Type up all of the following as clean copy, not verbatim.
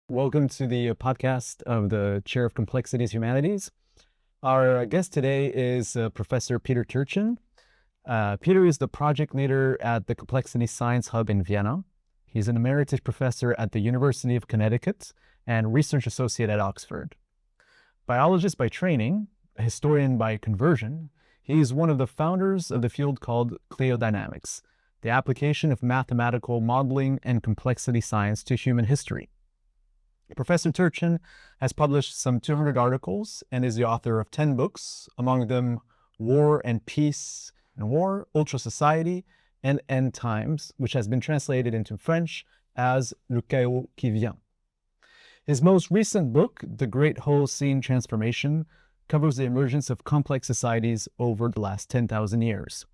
Welcome to the podcast of the Chair of Complexities Humanities. Our guest today is Professor Peter Turchin. Peter is the project leader at the Complexity Science Hub in Vienna. He's an emeritus professor at the University of Connecticut and research associate at Oxford. Biologist by training, a historian by conversion, he is one of the founders of the field called Cliodynamics, the application of mathematical modeling and complexity science to human history. Professor Turchin has published some 200 articles and is the author of 10 books, among them War and Peace and War, Ultra Society, and End Times, which has been translated into French as Le Chaos qui vient. His most recent book, The Great Holocene Transformation, covers the emergence of complex societies over the last 10,000 years.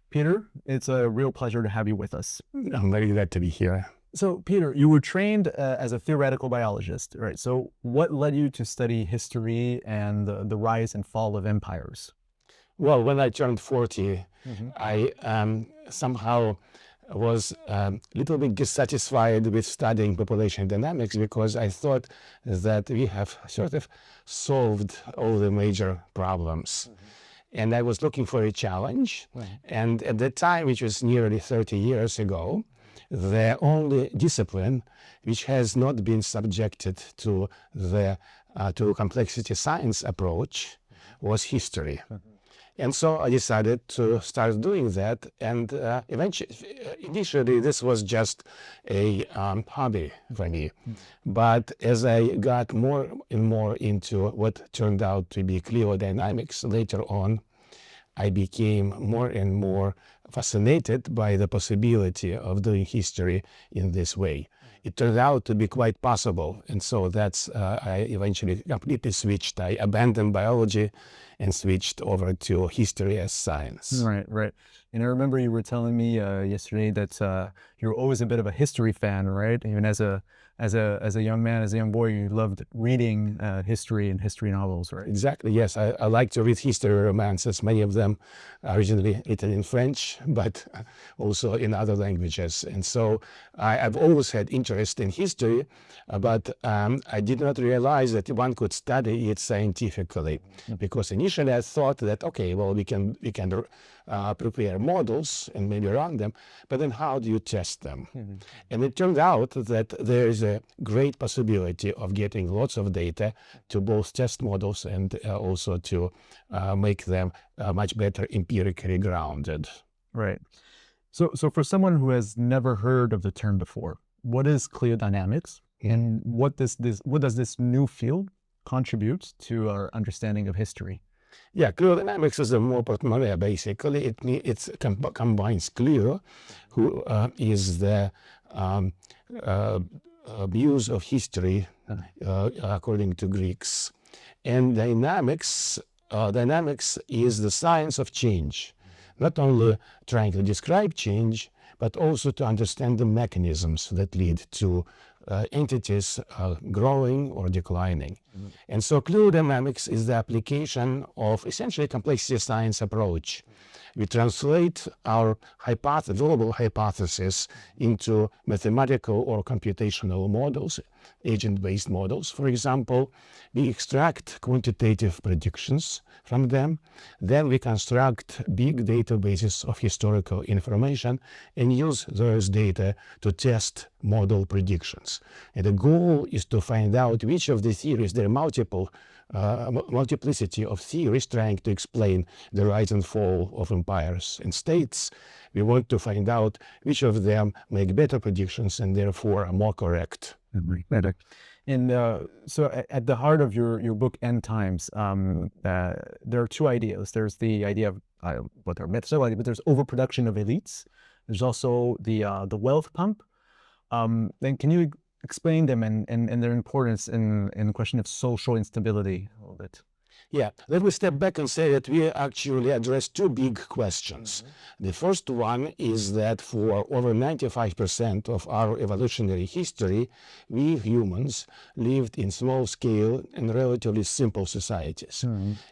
Peter, it's a real pleasure to have you with us. I'm very glad to be here. So, Peter, you were trained as a theoretical biologist, right? So what led you to study history and the rise and fall of empires? Well, when I turned 40, I somehow was a little bit dissatisfied with studying population dynamics because I thought that we have sort of solved all the major problems. And I was looking for a challenge. And at that time, which was nearly 30 years ago, the only discipline which has not been subjected to the complexity science approach was history. And so I decided to start doing that. And initially, this was just a hobby for me. But as I got more and more into what turned out to be Cliodynamics later on, I became more and more fascinated by the possibility of doing history in this way. It turned out to be quite possible, and so that's I eventually completely switched. I abandoned biology and switched over to history as science. Right. And I remember you were telling me yesterday that you're always a bit of a history fan, right? Even as a young man, as a young boy, you loved reading history and history novels, right? Exactly, yes. I like to read history romances. Many of them are originally written in French, but also in other languages. And so I've always had interest in history, but I did not realize that one could study it scientifically. Because initially I thought that, okay, well, we can prepare models and maybe run them, but then how do you test them? And it turned out that there is a great possibility of getting lots of data to both test models and also to make them much better empirically grounded. Right. So for someone who has never heard of the term before, what is Cliodynamics, and what does this new field contribute to our understanding of history? Yeah, Cliodynamics is a more portmanteau, basically. It combines Clio, who is the muse of history, according to Greeks. And dynamics is the science of change, not only trying to describe change, but also to understand the mechanisms that lead to entities growing or declining. And so Cliodynamics is the application of essentially complexity science approach. We translate our global hypothesis into mathematical or computational models, agent-based models. For example, we extract quantitative predictions from them, then we construct big databases of historical information and use those data to test model predictions. And the goal is to find out which of the theories, there are multiplicity of theories trying to explain the rise and fall of empires and states. We want to find out which of them make better predictions and therefore are more correct. And so at the heart of your book, End Times, there are two ideas. There's the idea of what are myths, but there's overproduction of elites. There's also the wealth pump. Then can you explain them and their importance in the question of social instability a little bit? Yeah, let me step back and say that we actually address two big questions. The first one is that for over 95% of our evolutionary history, we humans lived in small scale and relatively simple societies.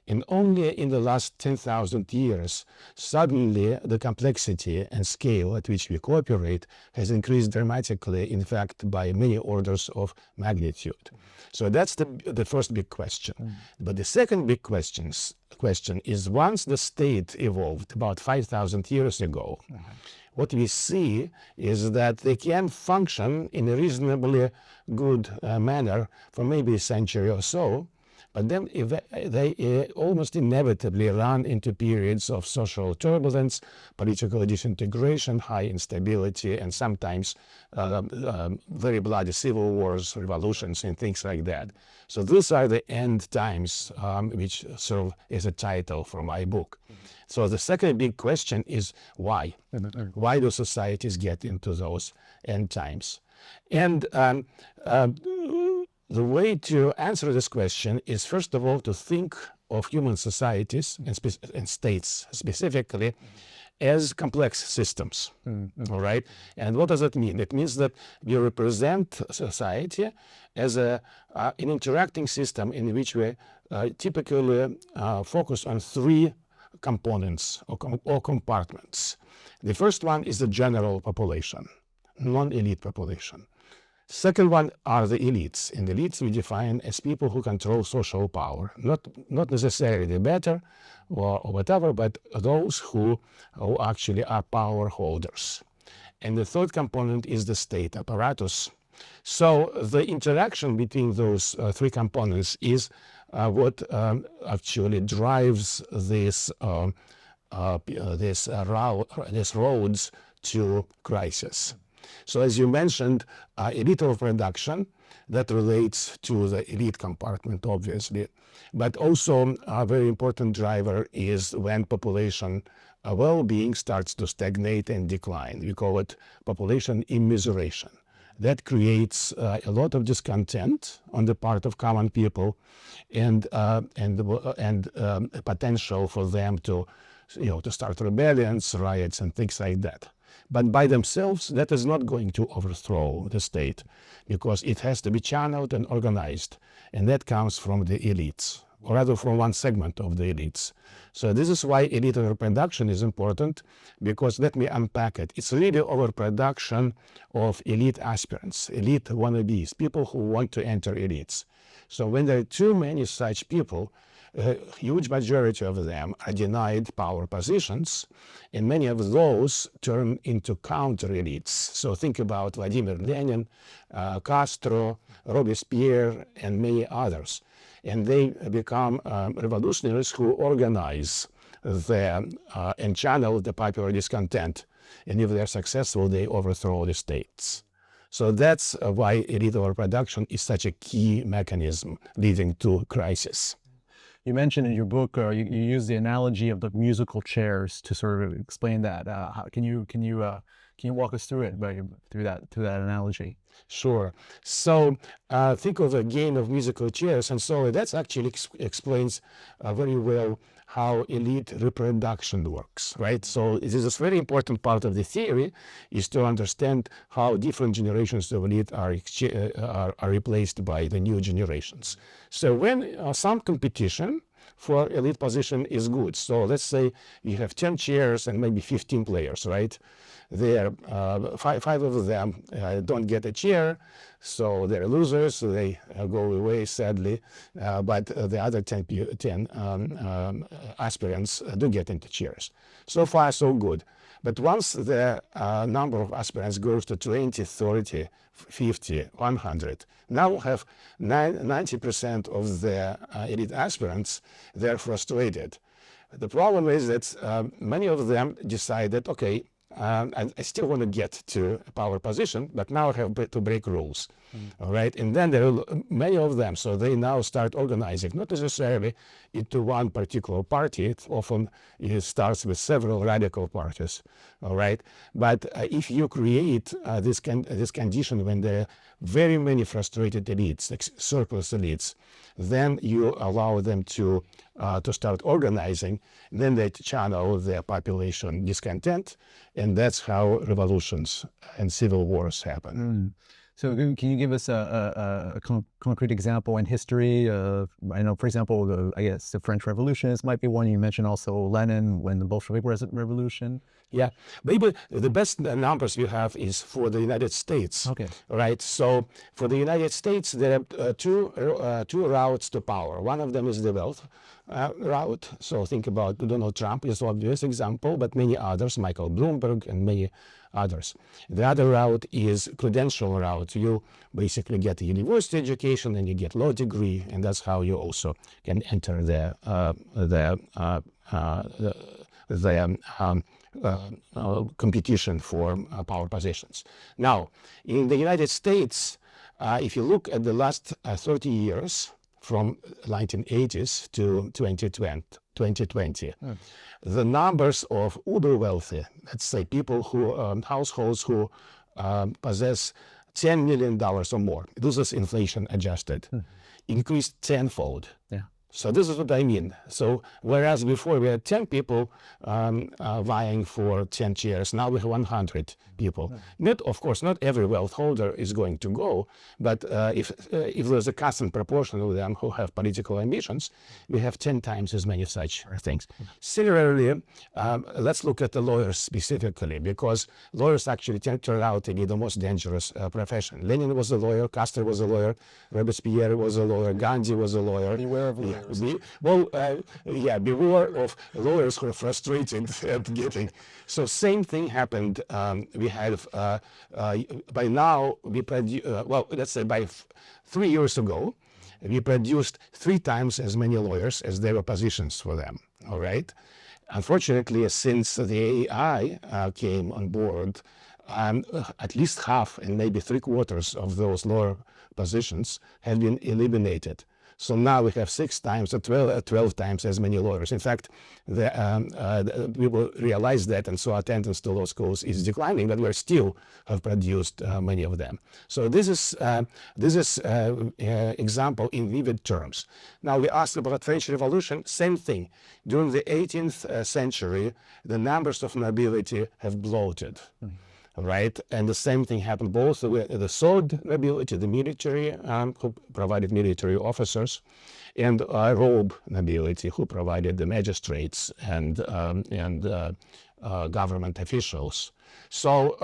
And only in the last 10,000 years, suddenly the complexity and scale at which we cooperate has increased dramatically, in fact, by many orders of magnitude. So that's the first big question. But the second big question is, once the state evolved about 5,000 years ago, what we see is that they can function in a reasonably good manner for maybe a century or so, but then they almost inevitably run into periods of social turbulence, political disintegration, high instability, and sometimes very bloody civil wars, revolutions, and things like that. So these are the end times, which serve as a title for my book. So the second big question is why? Why do societies get into those end times? And the way to answer this question is, first of all, to think of human societies and states specifically as complex systems, all right? And what does that mean? It means that we represent society as an interacting system in which we typically focus on three components or compartments. The first one is the general population, non-elite population. Second one are the elites. And elites we define as people who control social power, not necessarily better or whatever, but those who actually are power holders. And the third component is the state apparatus. So the interaction between those three components is what actually drives this roads to crisis. So as you mentioned, elite overproduction, that relates to the elite compartment, obviously. But also a very important driver is when population well-being starts to stagnate and decline. We call it population immiseration. That creates a lot of discontent on the part of common people and potential for them to start rebellions, riots, and things like that. But by themselves, that is not going to overthrow the state, because it has to be channeled and organized. And that comes from the elites, or rather from one segment of the elites. So this is why elite overproduction is important, because let me unpack it. It's really overproduction of elite aspirants, elite wannabes, people who want to enter elites. So when there are too many such people, a huge majority of them are denied power positions, and many of those turn into counter-elites. So think about Vladimir Lenin, Castro, Robespierre, and many others. And they become revolutionaries who organize and channel the popular discontent. And if they're successful, they overthrow the states. So that's why elite overproduction is such a key mechanism leading to crisis. You mentioned in your book, you use the analogy of the musical chairs to sort of explain that. Can you walk us through it, through that analogy? Sure. So think of a game of musical chairs, and so that actually explains very well how elite reproduction works, right? So this is a very important part of the theory, is to understand how different generations of elite are replaced by the new generations. So when some competition for elite position is good, so let's say you have 10 chairs and maybe 15 players, right? There, five of them don't get a chair, so they're losers, so they go away sadly, but the other 10 aspirants do get into chairs. So far, so good. But once the number of aspirants goes to 20, 30, 50, 100, now have 90% of the elite aspirants, they're frustrated. The problem is that many of them decide that, okay, I still want to get to a power position, but now I have to break rules. All right, and then there are many of them, so they now start organizing, not necessarily into one particular party. It often starts with several radical parties. All right, but if you create this condition when there are very many frustrated elites, like surplus elites, then you allow them to start organizing. Then they channel their population discontent, and that's how revolutions and civil wars happen. So can you give us a concrete example in history? I know, for example, I guess the French Revolutions might be one. You mentioned also Lenin when the Bolshevik Revolution. Yeah, maybe the best numbers you have is for the United States. Okay. Right. So for the United States, there are two routes to power. One of them is the wealth route. So think about Donald Trump is an obvious example, but many others, Michael Bloomberg and many others. The other route is credential route. You basically get a university education and you get law degree, and that's how you also can enter the competition for power positions. Now, in the United States, if you look at the last 30 years, from 1980s to 2020, the numbers of uber wealthy, let's say people who, households who possess $10 million or more, this is inflation adjusted, increased tenfold. Yeah. So this is what I mean. So whereas before we had 10 people vying for 10 chairs, now we have 100 people. Not, of course, not every wealth holder is going to go, but if there's a constant proportion of them who have political ambitions, we have 10 times as many such things. Similarly, let's look at the lawyers specifically, because lawyers actually turn out to be the most dangerous profession. Lenin was a lawyer, Custer was a lawyer, Robespierre was a lawyer, Gandhi was a lawyer. Beware of lawyers. Beware of lawyers who are frustrated at getting. So same thing happened. We have by now we let's say by 3 years ago, we produced 3 times as many lawyers as there were positions for them. All right. Unfortunately, since the AI came on board, at least half and maybe 3/4 of those lawyer positions have been eliminated. So now we have 6 times or 12 times as many lawyers. In fact, we will realize that, and so attendance to law schools is declining, but we still have produced many of them. So this is example in vivid terms. Now we asked about French Revolution, same thing. During the 18th century, the numbers of nobility have bloated. Right, and the same thing happened both with the sword nobility, the military, who provided military officers, and robe nobility, who provided the magistrates and government officials. So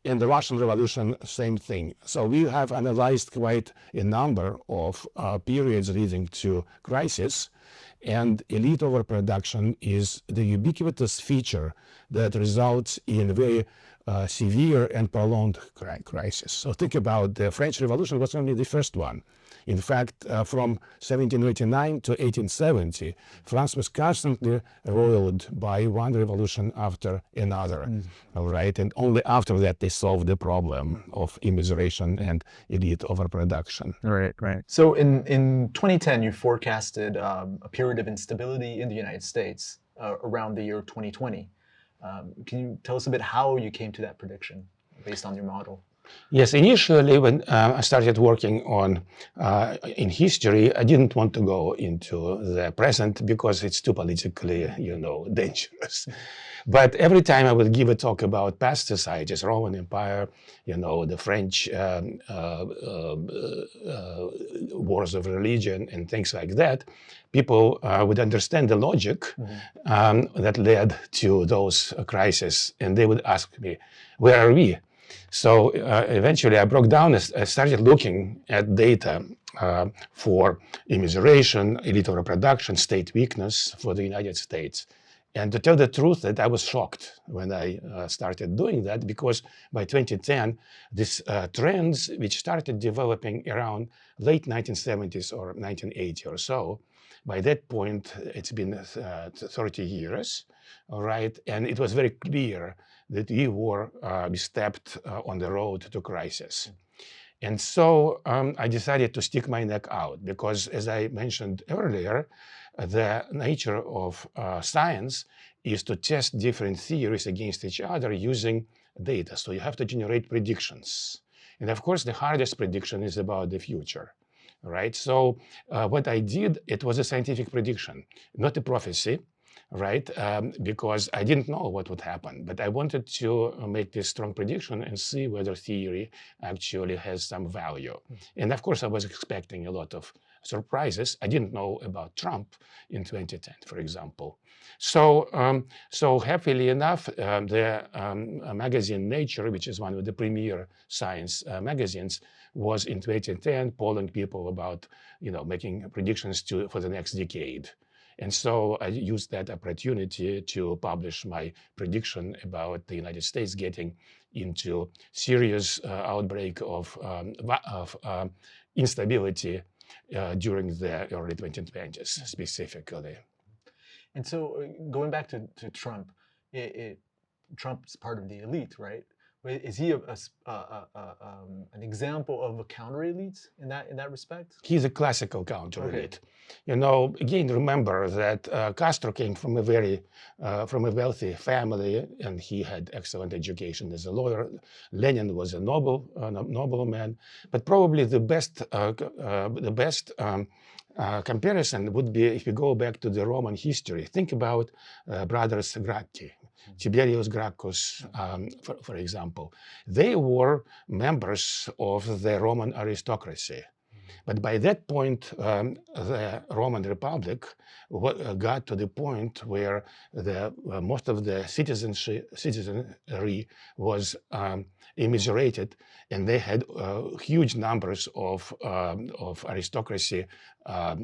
in the Russian Revolution, same thing. So we have analyzed quite a number of periods leading to crisis, and elite overproduction is the ubiquitous feature that results in very severe and prolonged crisis. So think about the French Revolution was only the first one. In fact, from 1789 to 1870, France was constantly roiled by one revolution after another. All right, and only after that they solved the problem of immiseration and elite overproduction. Right, right. So in 2010, you forecasted a period of instability in the United States around the year 2020. Can you tell us a bit how you came to that prediction based on your model? Yes, initially when I started working on in history, I didn't want to go into the present because it's too politically, dangerous. But every time I would give a talk about past societies, Roman Empire, the French wars of religion and things like that, people would understand the logic that led to those crises, and they would ask me, where are we? So eventually I broke down and I started looking at data for immiseration, elite overproduction, state weakness for the United States. And to tell the truth, that I was shocked when I started doing that, because by 2010, these trends, which started developing around late 1970s or 1980 or so, by that point, it's been 30 years, all right? And it was very clear that we stepped on the road to crisis. And so I decided to stick my neck out, because as I mentioned earlier, the nature of science is to test different theories against each other using data. So you have to generate predictions. And of course, the hardest prediction is about the future, right? So what I did, it was a scientific prediction, not a prophecy, right? Because I didn't know what would happen, but I wanted to make this strong prediction and see whether theory actually has some value. And of course, I was expecting a lot of surprises. I didn't know about Trump in 2010, for example. So, so happily enough, the magazine Nature, which is one of the premier science magazines, was in 2010 polling people about, making predictions for the next decade. And so I used that opportunity to publish my prediction about the United States getting into serious outbreak of instability during the early 2020s, specifically. And so going back to Trump, Trump's part of the elite, right? Is he an example of a counter elite in that respect? He's a classical counter elite. Again, remember that Castro came from a wealthy family, and he had excellent education as a lawyer. Lenin was a nobleman, but probably the best comparison would be if you go back to the Roman history. Think about brothers Gracchi. Tiberius Gracchus, for example. They were members of the Roman aristocracy. But by that point, the Roman Republic got to the point where most of the citizenry was immigrated, and they had huge numbers of aristocracy,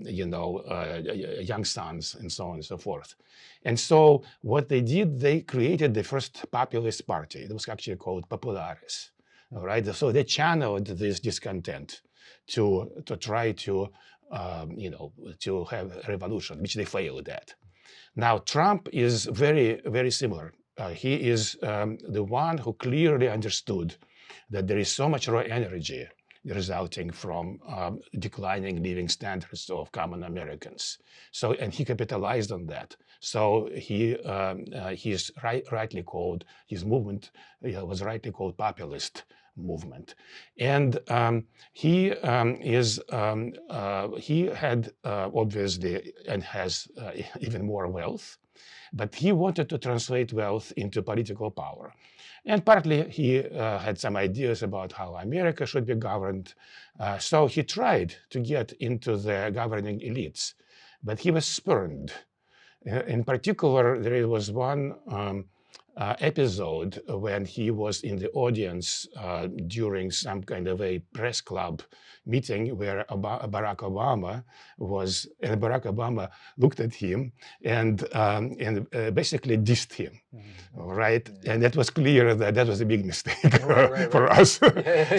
young sons, and so on and so forth. And so what they did, they created the first populist party. It was actually called Populares. All right, so they channeled this discontent to try to to have a revolution, which they failed at. Now Trump is very, very similar. He is the one who clearly understood that there is so much raw energy resulting from declining living standards of common Americans. So, and he capitalized on that. So he's rightly called, his movement was rightly called populist movement. And he had obviously and has even more wealth, but he wanted to translate wealth into political power. And partly he had some ideas about how America should be governed. So he tried to get into the governing elites, but he was spurned. In particular, there was one episode when he was in the audience during some kind of a press club meeting where Barack Obama was, and Barack Obama looked at him and basically dissed him, right? And that was clear that that was a big mistake for us.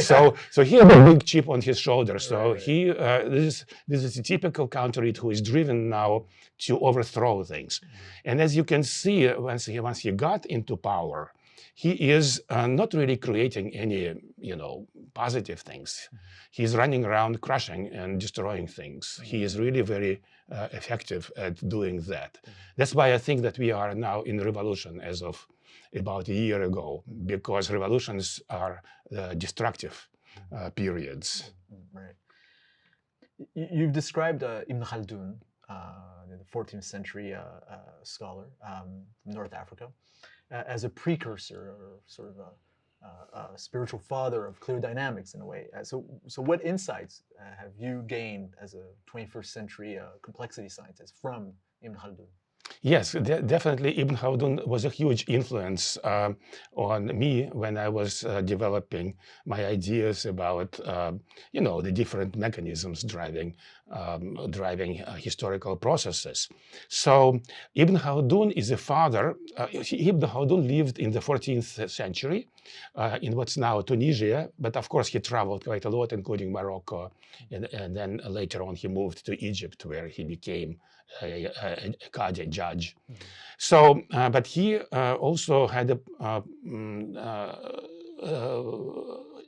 So he had a big chip on his shoulder. So this is a typical counter-elite who is driven now to overthrow things. And as you can see, once he got into power, he is not really creating any, positive things. He's running around crushing and destroying things. He is really very effective at doing that. That's why I think that we are now in revolution as of about a year ago, because revolutions are destructive periods. Right. You've described Ibn Khaldun, the 14th century scholar from North Africa, as a precursor or sort of a spiritual father of Cliodynamics in a way. So what insights have you gained as a 21st century complexity scientist from Ibn Khaldun? Yes, definitely. Ibn Khaldun was a huge influence on me when I was developing my ideas about, the different mechanisms driving historical processes. So Ibn Khaldun is a father. Ibn Khaldun lived in the 14th century in what's now Tunisia, but of course he traveled quite a lot, including Morocco, and then later on he moved to Egypt, where he became a Qadi judge. So, but he also had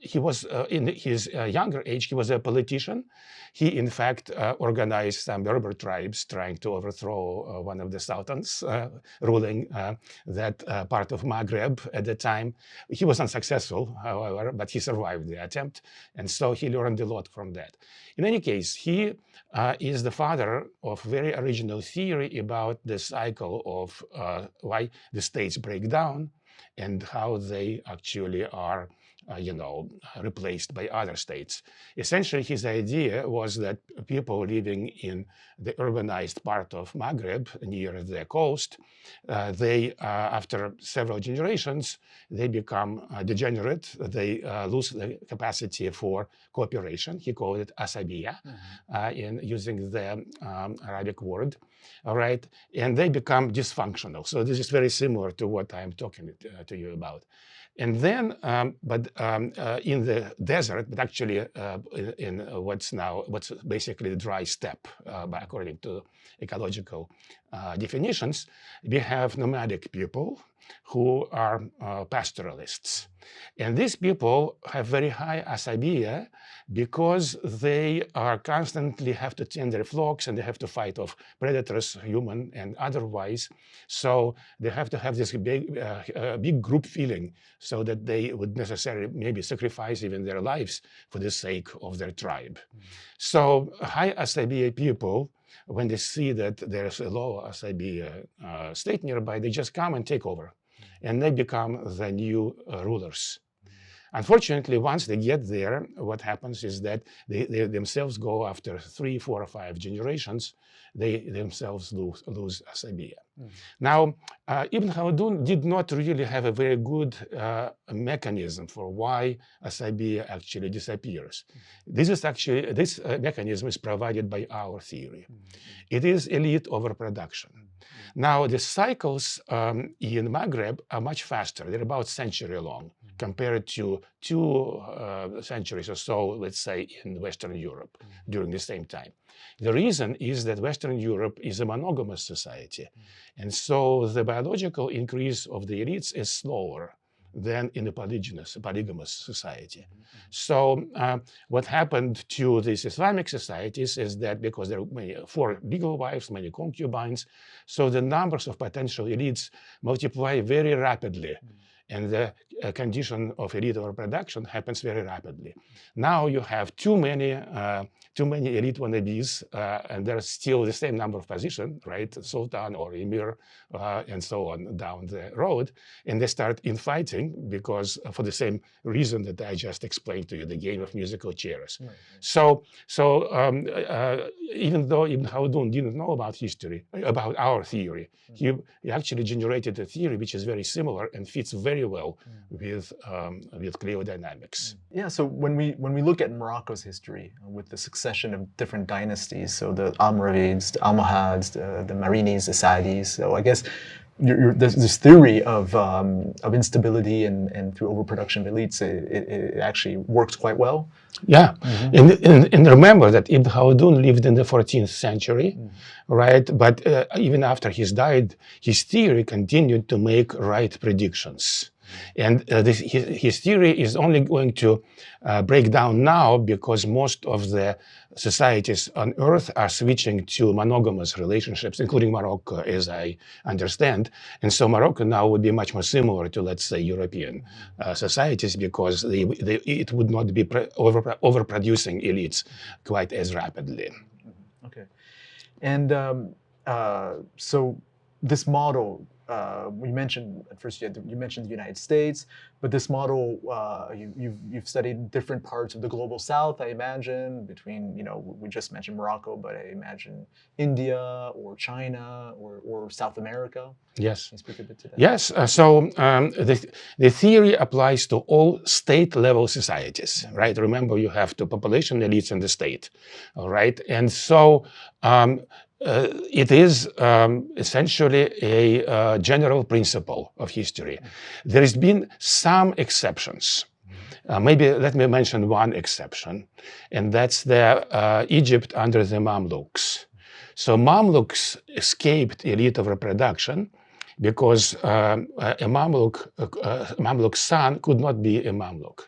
he was in his younger age, he was a politician. He, in fact, organized some Berber tribes trying to overthrow one of the sultans ruling that part of Maghreb at the time. He was unsuccessful, however, but he survived the attempt. And so he learned a lot from that. In any case, he is the father of very original theory about the cycle of why the states break down and how they actually are replaced by other states. Essentially, his idea was that people living in the urbanized part of Maghreb near the coast, after several generations, they become degenerate. They lose the capacity for cooperation. He called it asabiya, in using the Arabic word. All right, and they become dysfunctional. So this is very similar to what I'm talking to you about. And then, in the desert, but actually in what's basically the dry steppe, according to ecological definitions, we have nomadic people who are pastoralists. And these people have very high asabiya because they are constantly have to tend their flocks and they have to fight off predators, human and otherwise. So they have to have this big group feeling so that they would necessarily maybe sacrifice even their lives for the sake of their tribe. So high asabiya people, when they see that there's a low asabiya state nearby, they just come and take over. And they become the new rulers. Unfortunately, once they get there, what happens is that they themselves go after 3, 4, or 5 generations, they themselves lose asabiya. Now, Ibn Khaldun did not really have a very good mechanism for why asabiya actually disappears. This mechanism is provided by our theory. It is elite overproduction. Now, the cycles in Maghreb are much faster. They're about a century long compared to 2 centuries or so, let's say, in Western Europe during the same time. The reason is that Western Europe is a monogamous society. And so the biological increase of the elites is slower than in a polygamous society. So what happened to these Islamic societies is that because there are 4 legal wives, many concubines, so the numbers of potential elites multiply very rapidly. And the condition of elite overproduction happens very rapidly. Now you have too many elite wannabes, and there's still the same number of positions, right? Sultan or Emir, and so on down the road. And they start infighting because for the same reason that I just explained to you, the game of musical chairs. Right. So even though Ibn Khaldun didn't know about history, about our theory, he actually generated a theory which is very similar and fits very well with Cliodynamics. Yeah, so when we look at Morocco's history with the succession of different dynasties, so the Almoravids, the Almohads, the Marinids, the Saadis, so I guess this theory of instability and through overproduction of elites, it actually works quite well. Yeah, and remember that Ibn Khaldun lived in the 14th century, right? But even after he died, his theory continued to make right predictions. And his theory is only going to break down now because most of the societies on Earth are switching to monogamous relationships, including Morocco, as I understand. And so Morocco now would be much more similar to, let's say, European societies because it would not be overproducing elites quite as rapidly. Okay. And so this model you mentioned at first you mentioned the United States, but this model you've studied different parts of the global South, I imagine, between we just mentioned Morocco, but I imagine India or China or South America. Yes. Can you speak a bit to that? Yes. The theory applies to all state-level societies, right? Remember, you have the population elites and the state, all right? And so it is essentially a general principle of history. There has been some exceptions. Maybe let me mention one exception, and that's the Egypt under the Mamluks. So Mamluks escaped elite overproduction because a Mamluk son could not be a Mamluk,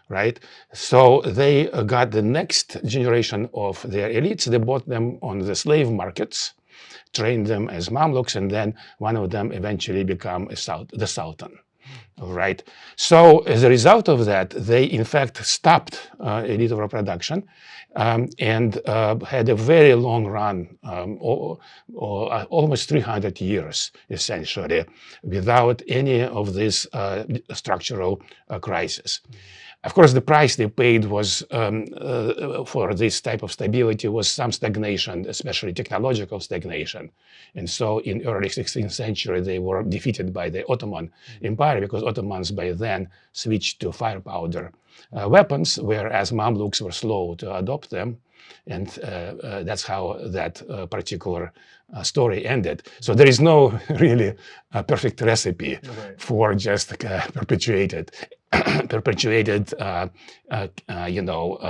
right? So they got the next generation of their elites. They bought them on the slave markets, trained them as Mamluks, and then one of them eventually became the Sultan. All right. So as a result of that, they in fact stopped elite overproduction and had a very long run, almost 300 years, essentially, without any of this structural crisis. Of course, the price they paid was for this type of stability was some stagnation, especially technological stagnation. And so in early 16th century, they were defeated by the Ottoman Empire because Ottomans by then switched to fire powder weapons, whereas Mamluks were slow to adopt them. And that's how that particular story ended. So there is no really perfect recipe for just perpetuated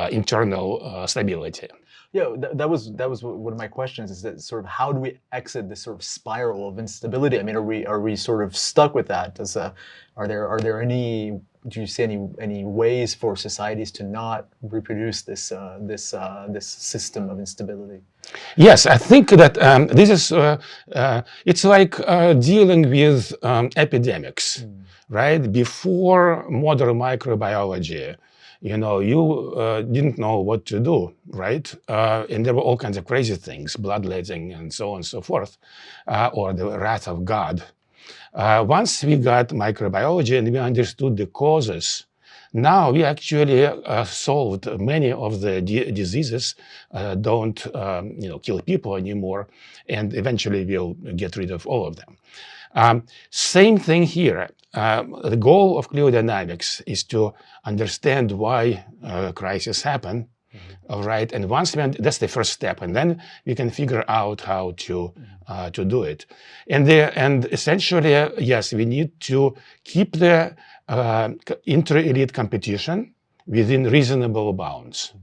internal stability. Yeah, that was one of my questions. Is that sort of how do we exit this sort of spiral of instability? I mean, are we sort of stuck with that? Are there any? Do you see any ways for societies to not reproduce this system of instability? Yes, I think that this is it's like dealing with epidemics, right? Before modern microbiology, you didn't know what to do, right? And there were all kinds of crazy things, bloodletting and so on and so forth, or the wrath of God. Once we got microbiology and we understood the causes, now we actually solved many of the diseases, don't kill people anymore, and eventually we'll get rid of all of them. Same thing here. The goal of Cliodynamics is to understand why crises happen, all right? And once that's the first step, and then we can figure out how to do it. And essentially, yes, we need to keep the inter-elite competition within reasonable bounds.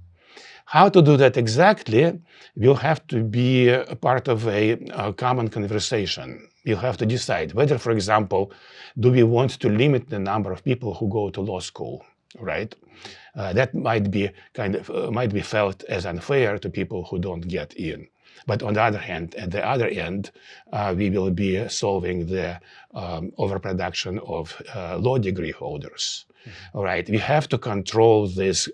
How to do that exactly will have to be a part of a common conversation. You'll have to decide whether, for example, do we want to limit the number of people who go to law school, right? That might be felt as unfair to people who don't get in. But on the other hand, at the other end, we will be solving the overproduction of law degree holders. All right, we have to control this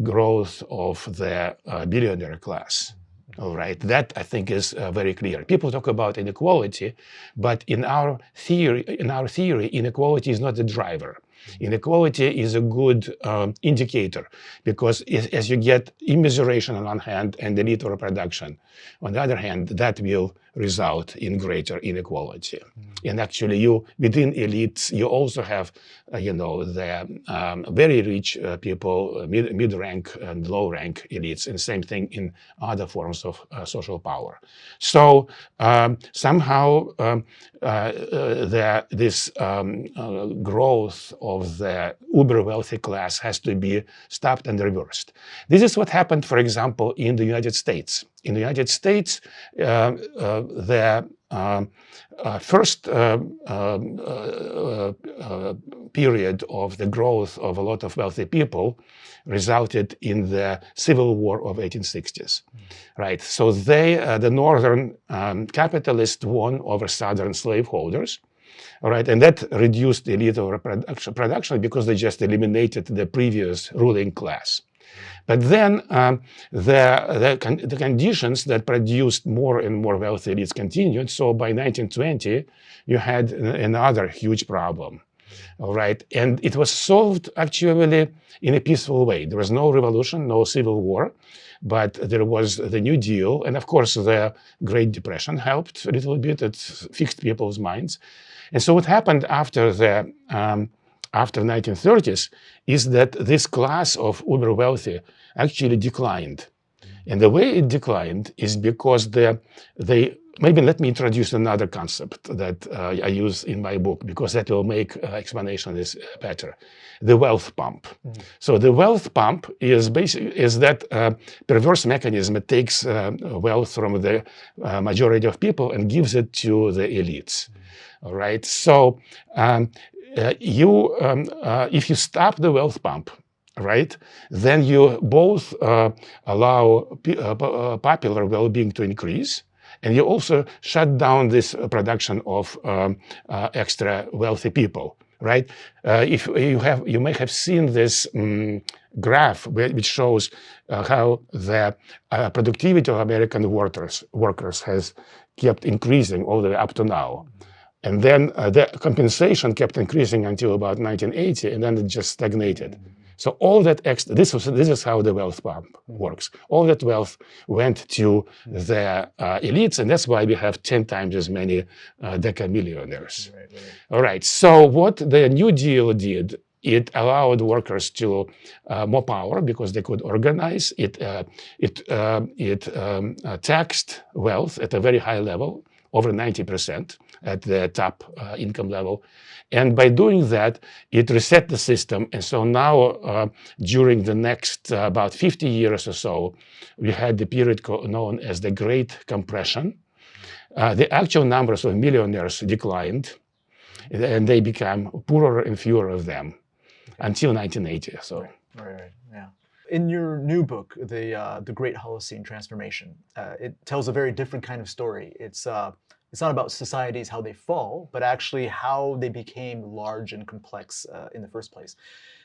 growth of the billionaire class. All right, that I think is very clear. People talk about inequality, but in our theory, inequality is not the driver. Inequality is a good indicator because as you get immiseration on one hand and elite overproduction, on the other hand, that will result in greater inequality. And actually, within elites, you also have, the very rich people, mid-rank and low-rank elites, and same thing in other forms of social power. So somehow this growth of the uber-wealthy class has to be stopped and reversed. This is what happened, for example, in the United States. In the United States, the first period of the growth of a lot of wealthy people resulted in the Civil War of 1860s, right? So the northern capitalists won over southern slaveholders, all right, and that reduced the elite overproduction because they just eliminated the previous ruling class. But then the conditions that produced more and more wealthy elites continued. So by 1920, you had another huge problem. All right, and it was solved actually in a peaceful way. There was no revolution, no civil war, but there was the New Deal, and of course the Great Depression helped a little bit. It fixed people's minds. And so what happened after the after 1930s is that this class of uber wealthy actually declined. And the way it declined is because maybe let me introduce another concept that I use in my book, because that will make explanation is better. The wealth pump. So the wealth pump is that perverse mechanism that takes wealth from the majority of people and gives it to the elites. All right. So if you stop the wealth pump, right, then you both allow popular well-being to increase, and you also shut down this production of extra wealthy people, right? If you may have seen this graph which shows how the productivity of American workers has kept increasing all the way up to now. And then the compensation kept increasing until about 1980, and then it just stagnated. So all that extra, this is how the wealth pump works. All that wealth went to the elites, and that's why we have 10 times as many decamillionaires. Right. All right, so what the New Deal did, it allowed workers to more power because they could organize. It taxed wealth at a very high level, over 90% at the top income level. And by doing that, it reset the system. And so now, during the next about 50 years or so, we had the period known as the Great Compression. The actual numbers of millionaires declined, and they became poorer and fewer of them until 1980. So. Right, yeah. In your new book, the Great Holocene Transformation, it tells a very different kind of story. It's not about societies, how they fall, but actually how they became large and complex in the first place.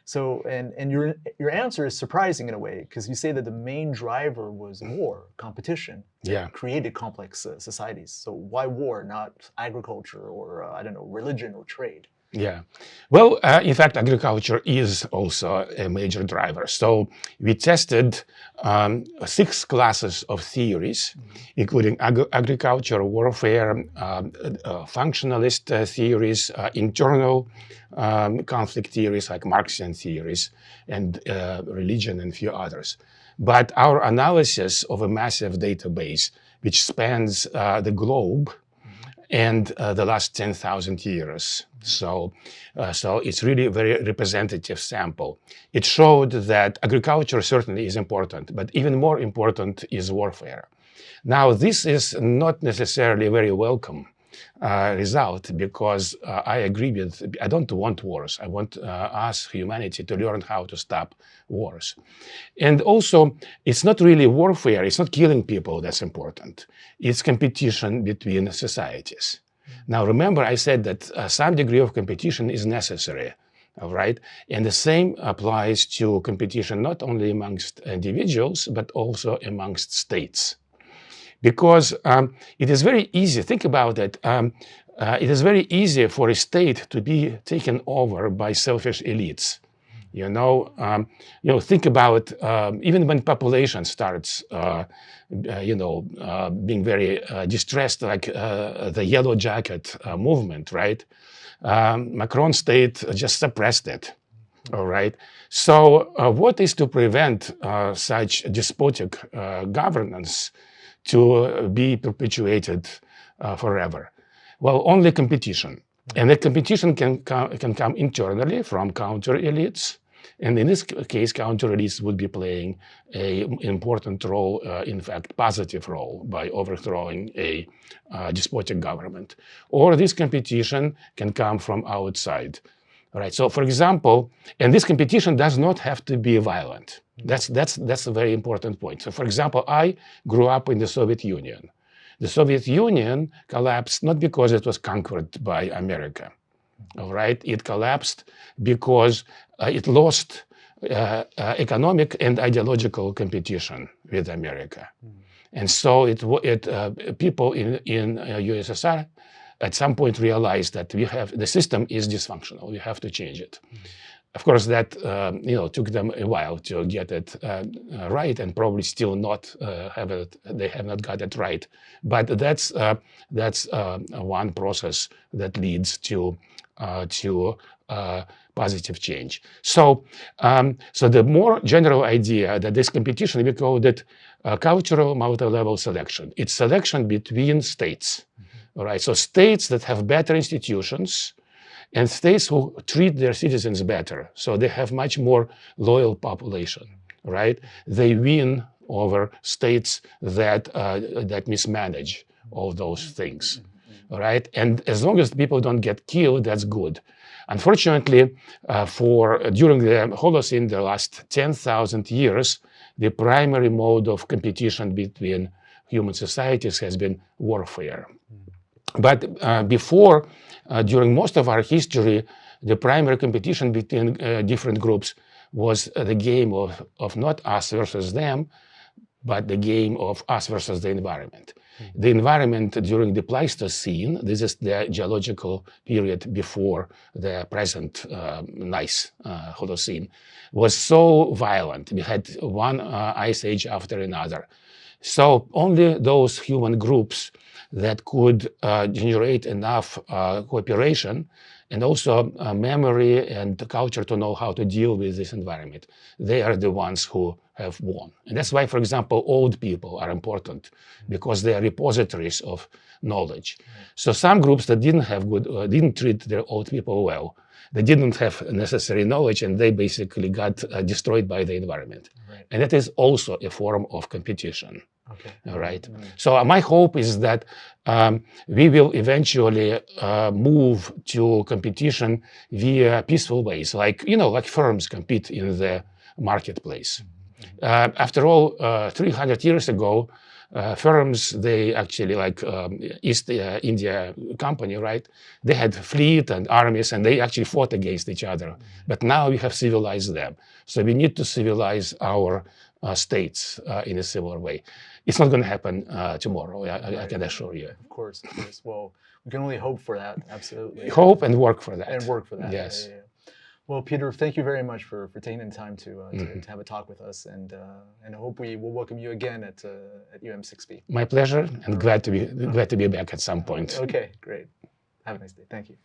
So, and your answer is surprising in a way, because you say that the main driver was war, competition, that created complex societies. So why war, not agriculture or, I don't know, religion or trade? Yeah, well, in fact, agriculture is also a major driver. So we tested 6 classes of theories, including agriculture, warfare, functionalist theories, internal conflict theories like Marxian theories, and religion and a few others. But our analysis of a massive database, which spans the globe, and the last 10,000 years. So it's really a very representative sample. It showed that agriculture certainly is important, but even more important is warfare. Now, this is not necessarily a very welcome result, because I agree with, I don't want wars. I want us, humanity, to learn how to stop wars. And also, it's not really warfare, it's not killing people that's important. It's competition between societies. Now, remember, I said that some degree of competition is necessary, all right? And the same applies to competition not only amongst individuals, but also amongst states. Because it is very easy, think about it, it is very easy for a state to be taken over by selfish elites. Think about even when population starts, being very distressed, like the Yellow Jacket movement, right? Macron state just suppressed it, all right? So what is to prevent such despotic governance to be perpetuated forever? Well, only competition. And the competition can come internally from counter elites. And in this case, counter elites would be playing an important role, in fact, positive role, by overthrowing a despotic government. Or this competition can come from outside. All right. So, for example, and this competition does not have to be violent. That's a very important point. So, for example, I grew up in the Soviet Union. The Soviet Union collapsed not because it was conquered by America. All right, it collapsed because it lost economic and ideological competition with America. And so people in USSR at some point realized that the system is dysfunctional. We have to change it. Of course, that took them a while to get it right, and probably still not have it. They have not got it right. But that's one process that leads to positive change. So, the more general idea that this competition, we call it cultural multi-level selection. It's selection between states, all right? So states that have better institutions and states who treat their citizens better. So they have much more loyal population, right? They win over states that mismanage all those things, all right? And as long as people don't get killed, that's good. Unfortunately, during the Holocene, the last 10,000 years, the primary mode of competition between human societies has been warfare. But before, during most of our history, the primary competition between different groups was the game of not us versus them, but the game of us versus the environment. The environment during the Pleistocene, this is the geological period before the present nice Holocene, was so violent. We had one ice age after another. So only those human groups that could generate enough cooperation and also memory and culture to know how to deal with this environment, they are the ones who have won. And that's why, for example, old people are important, because they are repositories of knowledge. So some groups that didn't treat their old people well, they didn't have necessary knowledge, and they basically got destroyed by the environment. Right. And that is also a form of competition. Okay. All right. So my hope is that we will eventually move to competition via peaceful ways, like firms compete in the marketplace. After all, 300 years ago, firms, they actually, like East India Company, right? They had fleet and armies, and they actually fought against each other. But now we have civilized them. So we need to civilize our states in a similar way. It's not going to happen tomorrow, I can assure you. Of course, of course. Well, we can only hope for that, absolutely. Hope and work for that. And work for that. Yes. Yeah. Well, Peter, thank you very much for taking the time to have a talk with us, and I hope we will welcome you again at UM6B. My pleasure, and glad to be back at some point. Okay, great. Have a nice day. Thank you.